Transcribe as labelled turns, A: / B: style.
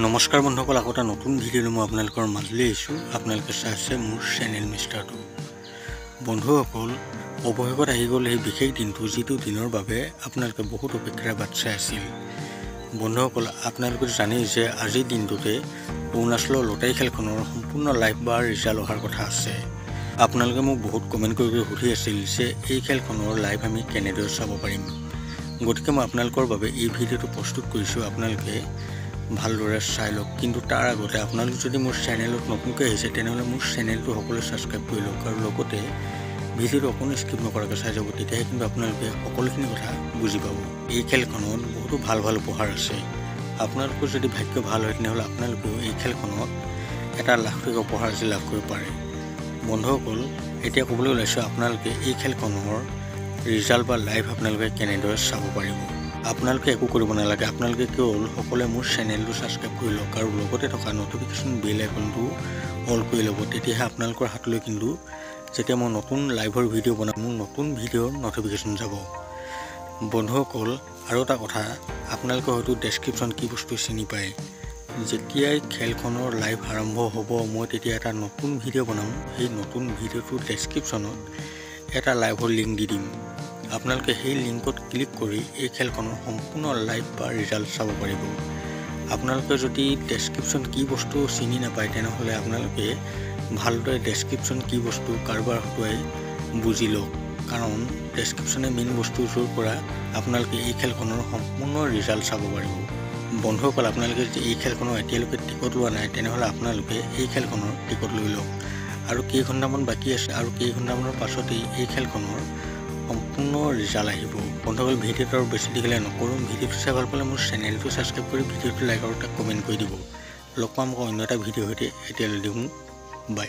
A: নমস্কাৰ বন্ধুসকল, আকৌ এটা নতুন ভিডিঅ'লৈ মই আপোনালোকৰ মাজলৈ আহিছোঁ। আপোনালোকে চাই আছে মোৰ চেনেল মিষ্টাৰটো। বন্ধুসকল, অৱশেষত আহি গ'ল সেই বিশেষ দিনটো, যিটো দিনৰ বাবে আপোনালোকে বহুত অপেক্ষাৰে বাট চাই আছিল। বন্ধুসকল, আপোনালোকে জানেই যে আজিৰ দিনটোতে অৰুণাচলৰ লটাৰী খেলখনৰ সম্পূৰ্ণ লাইভ বা ৰিজাল্ট অহাৰ কথা আছে। আপোনালোকে মোক বহুত কমেণ্ট কৰি সুধি আছিল যে এই খেলখনৰ লাইভ আমি কেনেদৰে চাব পাৰিম। গতিকে মই আপোনালোকৰ বাবে এই ভিডিঅ'টো প্ৰস্তুত কৰিছোঁ। আপোনালোকে ভালদৰে চাই লওক। কিন্তু তাৰ আগতে আপোনালোক যদি মোৰ চেনেলত নতুনকৈ আহিছে তেনেহ'লে মোৰ চেনেলটো সকলোৱে ছাবস্ক্ৰাইব কৰি লওক আৰু লগতে ভিডিঅ'টো অকণো স্কিপ নকৰাকৈ চাই যাব। তেতিয়াহে কিন্তু আপোনালোকে সকলোখিনি কথা বুজি পাব। এই খেলখনত বহুতো ভাল ভাল উপহাৰ আছে। আপোনালোকৰ যদি ভাগ্য ভাল হয় তেনেহ'লে আপোনালোকেও এই খেলখনত এটা লাখ টকা উপহাৰ আজি লাভ কৰিব পাৰে। বন্ধুসকল, এতিয়া ক'বলৈ ওলাইছোঁ আপোনালোকে এই খেলখনৰ ৰিজাল্ট বা লাইভ আপোনালোকে কেনেদৰে চাব পাৰিব। আপোনালোকে একো কৰিব নালাগে। আপোনালোকে কেৱল সকলোৱে মোৰ চেনেলটো ছাবস্ক্ৰাইব কৰি লওক আৰু লগতে থকা নটিফিকেশ্যন বেল আইকনটো অল কৰি ল'ব। তেতিয়াহে আপোনালোকৰ হাতলৈ কিন্তু যেতিয়া মই নতুন লাইভৰ ভিডিঅ' বনাম, মোৰ নতুন ভিডিঅ'ৰ নটিফিকেশ্যন যাব। বন্ধুসকল, আৰু এটা কথা, আপোনালোকে হয়তো ডেছক্ৰিপশ্যন কি বস্তু চিনি পায়। যেতিয়াই খেলখনৰ লাইভ আৰম্ভ হ'ব, মই তেতিয়া এটা নতুন ভিডিঅ' বনাম। সেই নতুন ভিডিঅ'টোৰ ডেছক্ৰিপশ্যনত এটা লাইভৰ লিংক দি দিম। আপোনালোকে সেই লিংকত ক্লিক কৰি এই খেলখনৰ সম্পূৰ্ণ লাইভ বা ৰিজাল্ট চাব পাৰিব। আপোনালোকে যদি ডেছক্ৰিপশ্যন কি বস্তু চিনি নাপায় তেনেহ'লে আপোনালোকে ভালদৰে ডেছক্ৰিপশ্যন কি বস্তু কাৰোবাৰ হতুৱাই বুজি লওক, কাৰণ ডেছক্ৰিপশ্যনে মেইন বস্তু য'ৰ পৰা আপোনালোকে এই খেলখনৰ সম্পূৰ্ণ ৰিজাল্ট চাব পাৰিব। বন্ধুসকল, আপোনালোকে যদি এই খেলখনৰ এতিয়ালৈকে টিকট লোৱা নাই তেনেহ'লে আপোনালোকে এই খেলখনৰ টিকট লৈ লওক। আৰু কেইঘণ্টামান বাকী আছে আৰু কেইঘণ্টামানৰ পাছতেই এই খেলখনৰ সম্পূৰ্ণ ৰিজাল্ট আহিব। বন্ধুসকল, ভিডিঅ'টো আৰু বেছি দীঘলীয়া নকৰোঁ। ভিডিঅ'টো চাই ভাল পালে মোৰ চেনেলটো ছাবস্ক্ৰাইব কৰি ভিডিঅ'টো লাইক আৰু তাক কমেণ্ট কৰি দিব। লগ পাম আকৌ অন্য এটা ভিডিঅ'ৰ সৈতে। এতিয়ালৈ দিওঁ বাই।